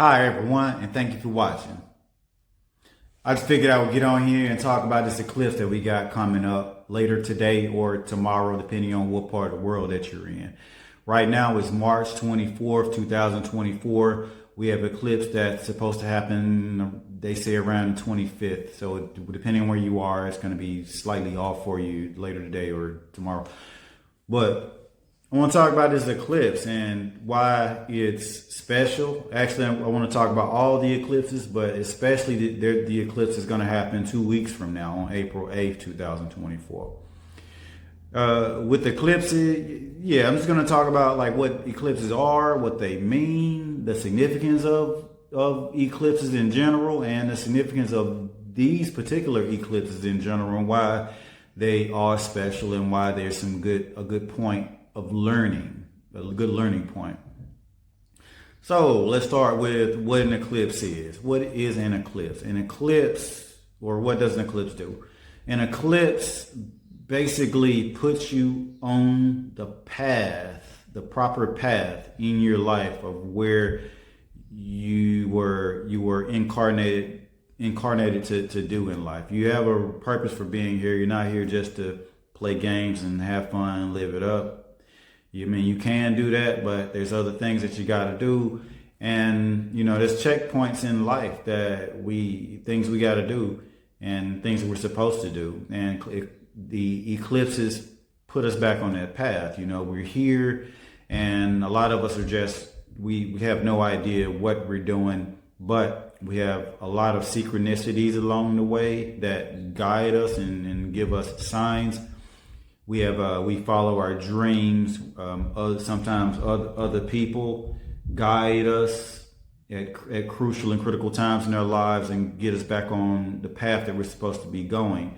Hi everyone, and thank you for watching. I just figured I would get on here and talk about this eclipse that we got coming up later today or tomorrow, depending on what part of the world that you're in. Right now it's March 24th, 2024. We have eclipse that's supposed to happen, they say, around the 25th. So depending on where you are, it's going to be slightly off for you later today or tomorrow. But I want to talk about this eclipse and why it's special. Actually, I want to talk about all the eclipses, but especially the eclipse is going to happen 2 weeks from now on April 8th, 2024. With eclipses, yeah, I'm just going to talk about like what eclipses are, what they mean, the significance of eclipses in general, and the significance of these particular eclipses in general, and why they are special, and why there's a good point of learning, a good learning point. So let's start with what an eclipse is. What is an eclipse? An eclipse, or what does an eclipse do? An eclipse basically puts you on the path, the proper path in your life of where you were incarnated to do in life. You have a purpose for being here. You're not here just to play games and have fun and live it up. You can do that, but there's other things that you got to do. And, there's checkpoints in life things we got to do and things that we're supposed to do. And the eclipses put us back on that path. We're here, and a lot of us are we have no idea what we're doing, but we have a lot of synchronicities along the way that guide us and give us signs. We follow our dreams. Sometimes other people guide us at crucial and critical times in our lives and get us back on the path that we're supposed to be going.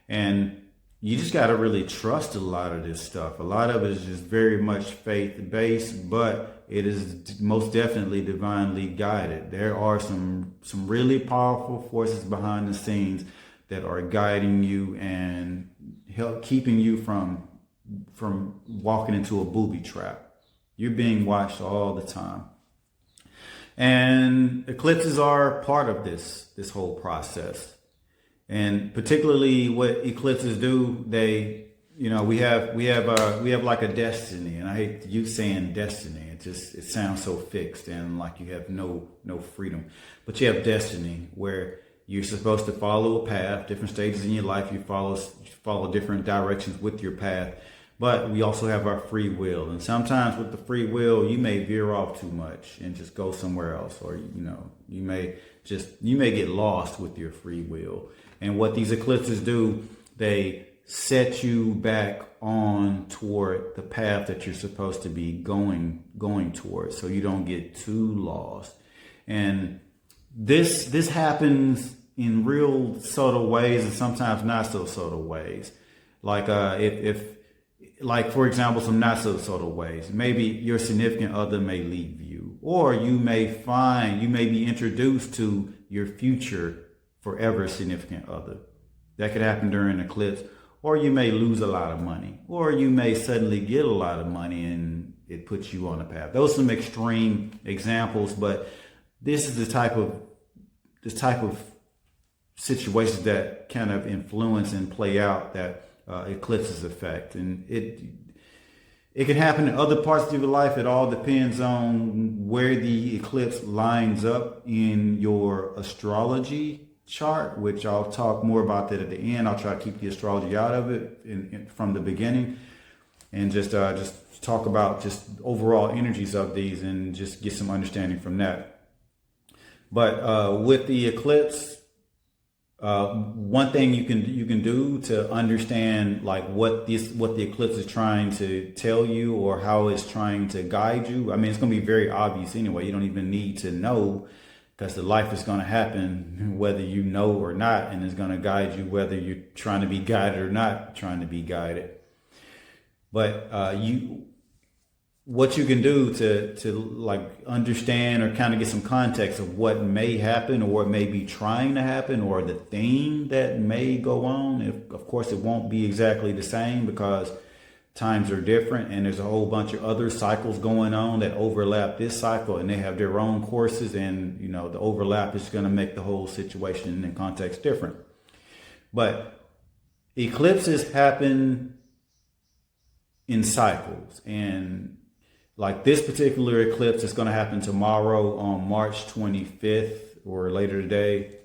And you just got to really trust a lot of this stuff. A lot of it is just very much faith-based, but it is most definitely divinely guided. There are some really powerful forces behind the scenes that are guiding you and keeping you from walking into a booby trap. You're being watched all the time. And eclipses are part of this whole process. And particularly what eclipses do, we have like a destiny. And I hate you saying destiny. It sounds so fixed and like you have no freedom. But you have destiny where you're supposed to follow a path, different stages in your life. You follow different directions with your path, but we also have our free will. And sometimes with the free will, you may veer off too much and just go somewhere else, or you may get lost with your free will. And what these eclipses do, they set you back on toward the path that you're supposed to be going towards, so you don't get too lost. And this happens in real subtle ways and sometimes not so subtle ways. Like for example, some not so subtle ways. Maybe your significant other may leave you, or you may be introduced to your future forever significant other. That could happen during an eclipse. Or you may lose a lot of money, or you may suddenly get a lot of money and it puts you on a path. Those are some extreme examples, but this is the type of situations that kind of influence and play out that eclipses affect. And it can happen in other parts of your life. It all depends on where the eclipse lines up in your astrology chart, which I'll talk more about that at the end. I'll try to keep the astrology out of it from the beginning, and just talk about just overall energies of these and just get some understanding from that. But with the eclipse, one thing you can do to understand like what the eclipse is trying to tell you or how it's trying to guide you. I mean, it's going to be very obvious anyway. You don't even need to know, because the life is going to happen whether you know or not, and it's going to guide you whether you're trying to be guided or not trying to be guided. But what you can do to like understand or kind of get some context of what may happen or what may be trying to happen, or the theme that may go on. Of course, it won't be exactly the same, because times are different, and there's a whole bunch of other cycles going on that overlap this cycle, and they have their own courses, and the overlap is going to make the whole situation and context different. But eclipses happen in cycles, and like this particular eclipse is going to happen tomorrow on March 25th or later today.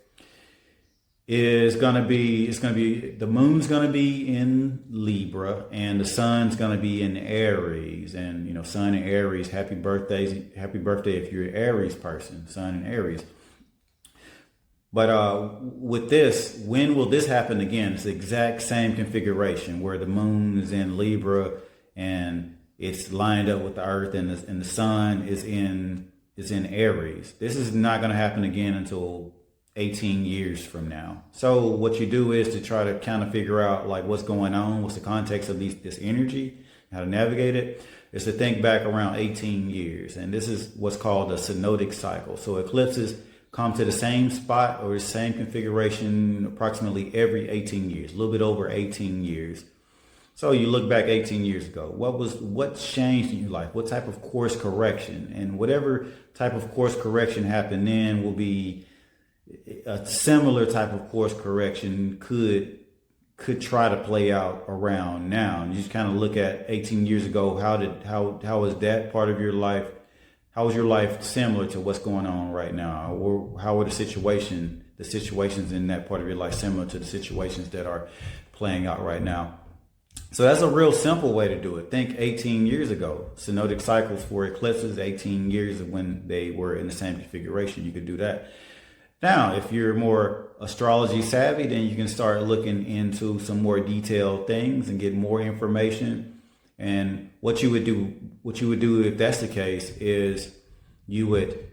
The moon's going to be in Libra, and the sun's going to be in Aries. And sun and Aries, happy birthday if you're an Aries person, sun and Aries. But with this, when will this happen again? It's the exact same configuration where the moon is in Libra and it's lined up with the earth, and the sun is in Aries. This is not going to happen again until 18 years from now. So what you do is to try to kind of figure out like what's going on, what's the context of this energy, how to navigate it, is to think back around 18 years. And this is what's called a synodic cycle. So eclipses come to the same spot or the same configuration approximately every 18 years, a little bit over 18 years. So you look back 18 years ago, what changed in your life? What type of course correction? And whatever type of course correction happened then will be a similar type of course correction could try to play out around now. And you just kind of look at 18 years ago, how was that part of your life? How was your life similar to what's going on right now? Or how were the situations in that part of your life similar to the situations that are playing out right now? So that's a real simple way to do it. Think 18 years ago, synodic cycles for eclipses, 18 years of when they were in the same configuration. You could do that. Now, if you're more astrology savvy, then you can start looking into some more detailed things and get more information. And what you would do if that's the case is you would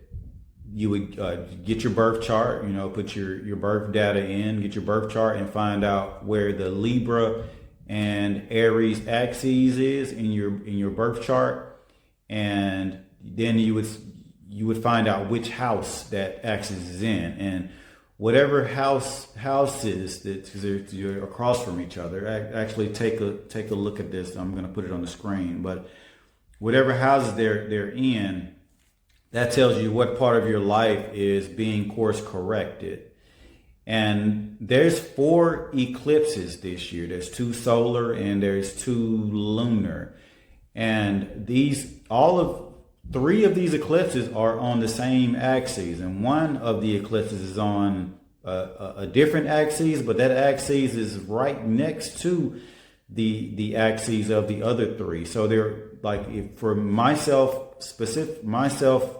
get your birth chart, put your birth data in, get your birth chart and find out where the Libra and Aries axes is in your birth chart, and then you would find out which house that axis is in, and whatever houses that, because you're across from each other. Actually, take a look at this. I'm going to put it on the screen, but whatever houses they're in, that tells you what part of your life is being course corrected. And there's 4 eclipses this year. There's 2 solar and there's 2 lunar. And 3 of these eclipses are on the same axis. And one of the eclipses is on a different axis, but that axis is right next to the axes of the other 3. So they're like, for myself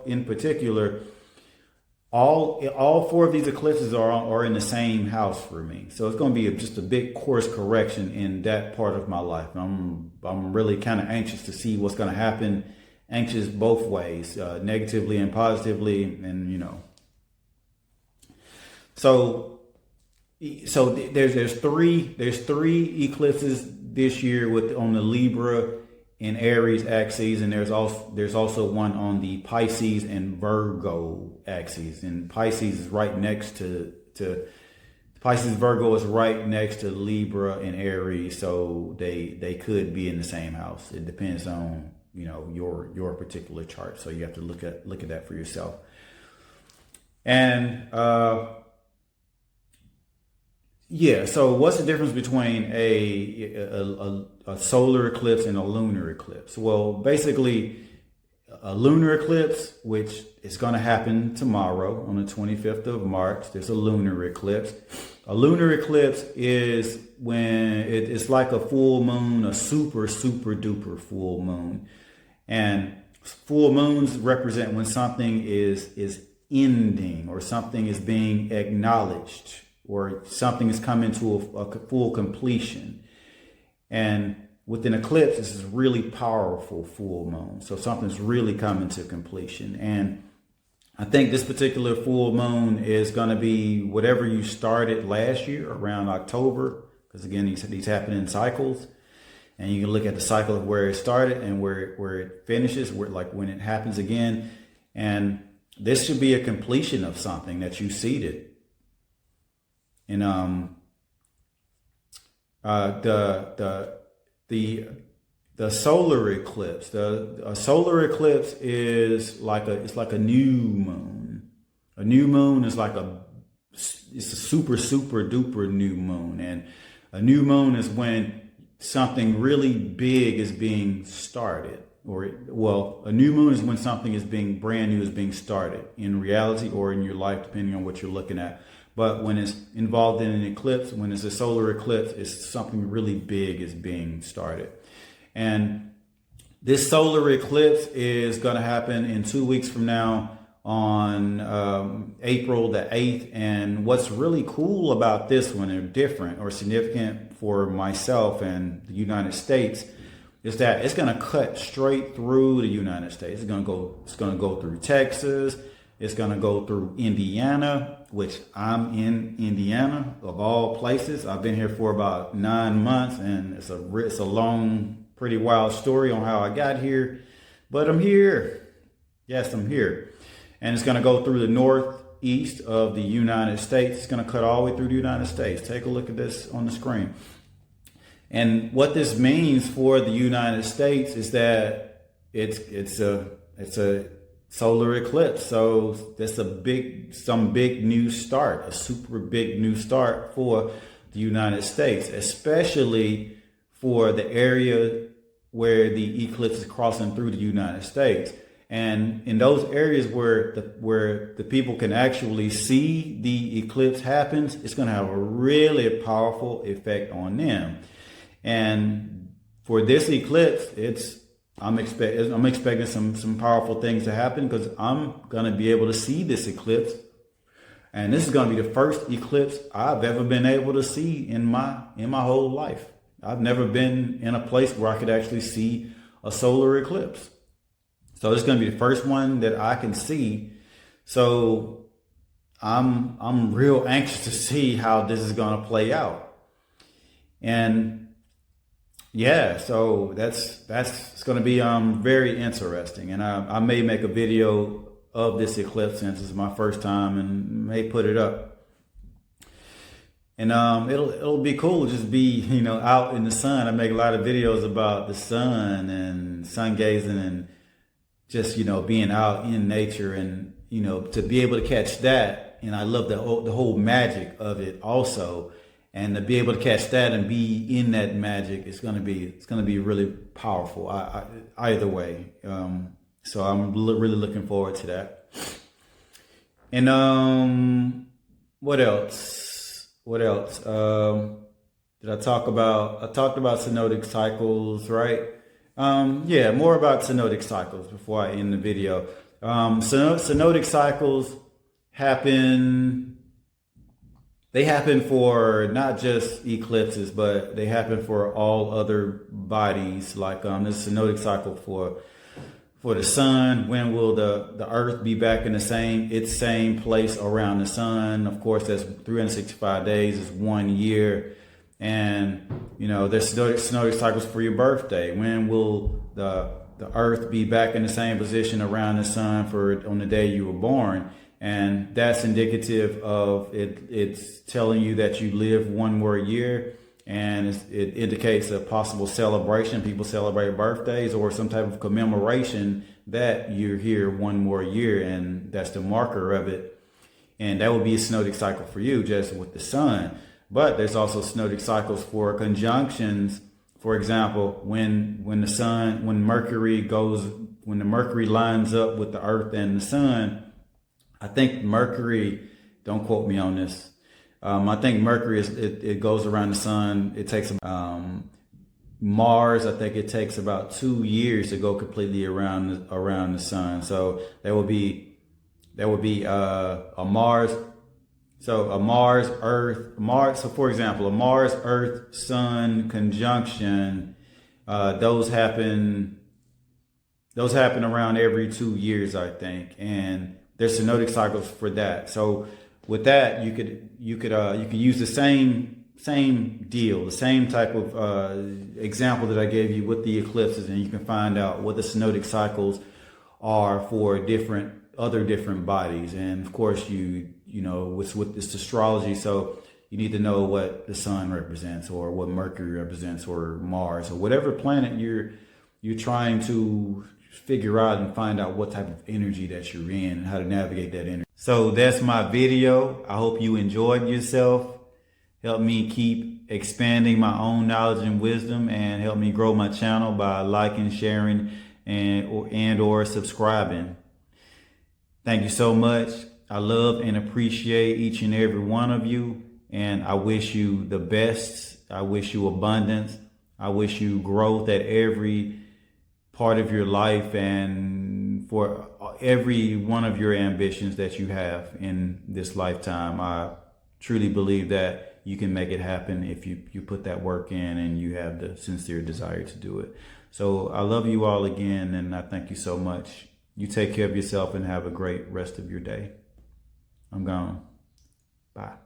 in particular, all 4 of these eclipses are in the same house for me. So it's going to be just a big course correction in that part of my life. I'm really kind of anxious to see what's going to happen. Anxious both ways, negatively and positively, and So there's three eclipses this year on the Libra and Aries axes, and there's also one on the Pisces and Virgo axes. And Pisces is right next to Pisces. Virgo is right next to Libra and Aries, so they could be in the same house. It depends on your particular chart, so you have to look at that for yourself. And so what's the difference between a solar eclipse and a lunar eclipse? Well, basically, a lunar eclipse, which is going to happen tomorrow on the 25th of March, there's a lunar eclipse. A lunar eclipse is when it's like a full moon, a super duper full moon. And full moons represent when something is ending, or something is being acknowledged, or something is coming to a full completion. And with an eclipse, this is really powerful full moon. So something's really coming to completion. And I think this particular full moon is going to be whatever you started last year around October, because again, these happen in cycles. And you can look at the cycle of where it started and where it finishes, when it happens again. And this should be a completion of something that you seeded. And the the solar eclipse. A solar eclipse is like a new moon. A new moon is it's a super duper new moon, and a new moon is when something really big is being started. A new moon is when something is being brand new is being started in reality or in your life, depending on what you're looking at. But when it's involved in an eclipse, when it's a solar eclipse, it's something really big is being started. And this solar eclipse is going to happen in 2 weeks from now on April the 8th. And what's really cool about this one, or different or significant for myself and the United States, is that it's going to cut straight through the United States. It's going to go through Texas. It's going to go through Indiana, which I'm in Indiana of all places. I've been here for about 9 months, and it's a long, pretty wild story on how I got here, but I'm here. Yes, I'm here. And it's going to go through the northeast of the United States. It's going to cut all the way through the United States. Take a look at this on the screen. And what this means for the United States is that it's a solar eclipse. So that's some big new start, a super big new start for the United States, especially for the area where the eclipse is crossing through the United States. And in those areas where the people can actually see the eclipse happens, it's going to have a really powerful effect on them. And for this eclipse, I'm expecting some powerful things to happen, because I'm going to be able to see this eclipse. And this is going to be the first eclipse I've ever been able to see in my whole life. I've never been in a place where I could actually see a solar eclipse. So it's going to be the first one that I can see. So I'm real anxious to see how this is going to play out. And yeah, so it's going to be very interesting. And I may make a video of this eclipse, since it's my first time, and may put it up. And it'll be cool to just be, out in the sun. I make a lot of videos about the sun and sun gazing, and just, being out in nature, and, to be able to catch that. And I love the whole magic of it also. And to be able to catch that and be in that magic, it's going to be really powerful. Either way. So I'm really looking forward to that. And what else? Did I talk about? I talked about synodic cycles, right? Yeah, more about synodic cycles before I end the video. Synodic cycles happen. They happen for not just eclipses, but they happen for all other bodies. Like this synodic cycle for the sun. When will the Earth be back in its same place around the sun? Of course, that's 365 days. It's 1 year. And there's synodic cycles for your birthday. When will the Earth be back in the same position around the sun on the day you were born? And that's indicative of it. It's telling you that you live 1 more year, and it indicates a possible celebration. People celebrate birthdays or some type of commemoration that you're here 1 more year, and that's the marker of it. And that would be a synodic cycle for you, just with the sun. But there's also synodic cycles for conjunctions. For example, when the Mercury lines up with the Earth and the sun. I think Mercury, don't quote me on this. I think Mercury it goes around the sun. It takes Mars. I think it takes about 2 years to go completely around the sun. So there would be a Mars. So a Mars Earth Mars. So for example, a Mars Earth Sun conjunction. Those happen around every 2 years, I think, and there's synodic cycles for that. So with that, you could use the same deal, the same type of example that I gave you with the eclipses, and you can find out what the synodic cycles are for other different bodies. And of course, with this astrology, so you need to know what the sun represents, or what Mercury represents, or Mars, or whatever planet you're trying to figure out and find out what type of energy that you're in and how to navigate that energy. So that's my video. I hope you enjoyed yourself. Help me keep expanding my own knowledge and wisdom, and help me grow my channel by liking, sharing, and or subscribing. Thank you so much. I love and appreciate each and every one of you, and I wish you the best. I wish you abundance. I wish you growth at every part of your life and for every one of your ambitions that you have in this lifetime. I truly believe that you can make it happen if you put that work in and you have the sincere desire to do it. So I love you all again, and I thank you so much. You take care of yourself and have a great rest of your day. I'm gone. Bye.